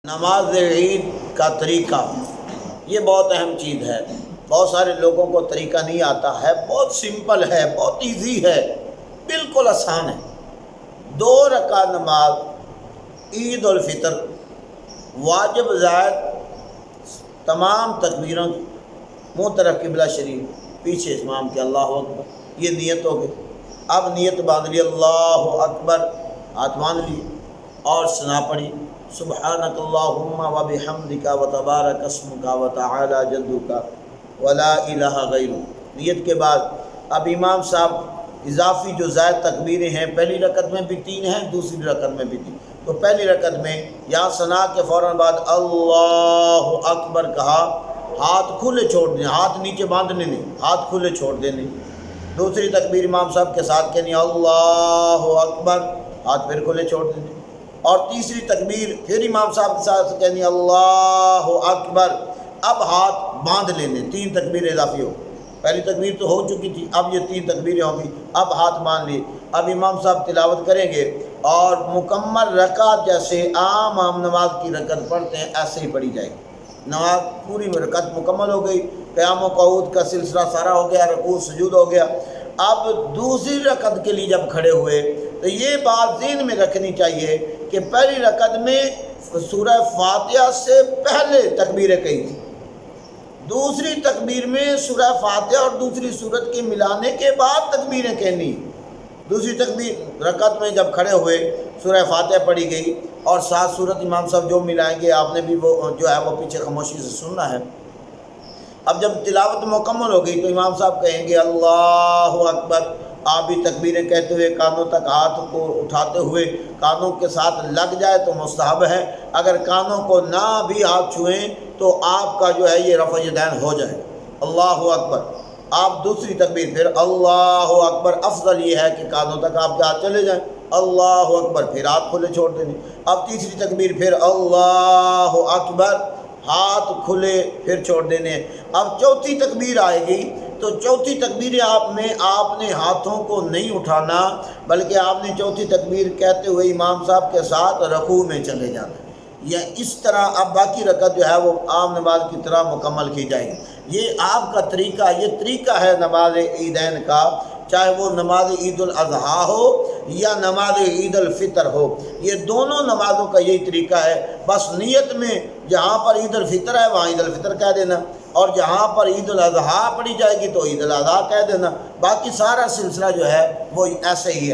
نماز عید کا طریقہ یہ بہت اہم چیز ہے۔ بہت سارے لوگوں کو طریقہ نہیں آتا ہے، بہت سمپل ہے، بہت ایزی ہے، بالکل آسان ہے۔ 2 رکعت نماز عید الفطر واجب زائد تمام تکبیروں منہ طرف قبلہ شریف، پیچھے امام کے اللہ اکبر، یہ نیت ہو گئی۔ اب نیت باندھ لی، اللہ اکبر، ہاتھ باندھ لی اور ثنا پڑھی، سبحانک اللہم و بحمدک و تبارک اسمک و تعالی جدک ولا الہ غیرک۔ نیت کے بعد اب امام صاحب اضافی جو زائد تکبیریں ہیں، پہلی رکعت میں بھی 3 ہیں، دوسری رکعت میں بھی 3۔ تو پہلی رکعت میں یہاں ثنا کے فوراً بعد اللہ اکبر کہا، ہاتھ کھلے چھوڑ دیں، ہاتھ نیچے باندھنے نہیں، ہاتھ کھلے چھوڑ دینے۔ دوسری تکبیر امام صاحب کے ساتھ کہنی اللہ اکبر، ہاتھ پھر کھلے چھوڑ دینے۔ اور تیسری تکبیر پھر امام صاحب کے ساتھ کہنی اللہ اکبر، اب ہاتھ باندھ لینے۔ 3 تکبیر اضافی ہو، پہلی تکبیر تو ہو چکی تھی، اب یہ 3 تکبیریں ہوں گی، اب ہاتھ باندھ لیے۔ اب امام صاحب تلاوت کریں گے اور مکمل رکعت جیسے عام نماز کی رکعت پڑھتے ہیں ایسے ہی پڑھی جائے گی۔ نماز پوری رکعت مکمل ہو گئی، قیام و قعود کا سلسلہ سارا ہو گیا، رکوع سجود ہو گیا۔ اب دوسری رکعت کے لیے جب کھڑے ہوئے تو یہ بات ذہن میں رکھنی چاہیے کہ پہلی رکعت میں سورہ فاتحہ سے پہلے تکبیریں کہی تھی، دوسری تکبیر میں سورہ فاتحہ اور دوسری سورت کے ملانے کے بعد تکبیریں کہنی۔ دوسری تکبیر رکعت میں جب کھڑے ہوئے سورہ فاتحہ پڑھی گئی اور 7 سورت امام صاحب جو ملائیں گے آپ نے بھی وہ جو ہے وہ پیچھے خاموشی سے سننا ہے۔ اب جب تلاوت مکمل ہو گئی تو امام صاحب کہیں گے اللہ اکبر، آپ بھی تکبیریں کہتے ہوئے کانوں تک ہاتھ کو اٹھاتے ہوئے کانوں کے ساتھ لگ جائے تو مستحب ہے، اگر کانوں کو نہ بھی ہاتھ چھوئیں تو آپ کا جو ہے یہ رفع یدین ہو جائے، اللہ اکبر۔ آپ دوسری تکبیر پھر اللہ اکبر، افضل یہ ہے کہ کانوں تک آپ کے ہاتھ چلے جائیں، اللہ اکبر، پھر ہاتھ کھلے چھوڑ دینے۔ اب تیسری تکبیر پھر اللہ اکبر، ہاتھ کھلے پھر چھوڑ دینے۔ اب چوتھی تکبیر آئے گی تو چوتھی تکبیر آپ نے ہاتھوں کو نہیں اٹھانا، بلکہ آپ نے چوتھی تکبیر کہتے ہوئے امام صاحب کے ساتھ رکوع میں چلے جانا۔ یا اس طرح اب باقی رکعت جو ہے وہ عام نماز کی طرح مکمل کی جائے گی۔ یہ آپ کا طریقہ، یہ طریقہ ہے نماز عیدین کا، چاہے وہ نماز عید الاضحیٰ ہو یا نماز عید الفطر ہو، یہ دونوں نمازوں کا یہی طریقہ ہے۔ بس نیت میں جہاں پر عید الفطر ہے وہاں عید الفطر کہہ دینا، اور جہاں پر عید الاضحیٰ پڑھی جائے گی تو عید الاضحیٰ کہہ دینا، باقی سارا سلسلہ جو ہے وہ ایسے ہی ہے۔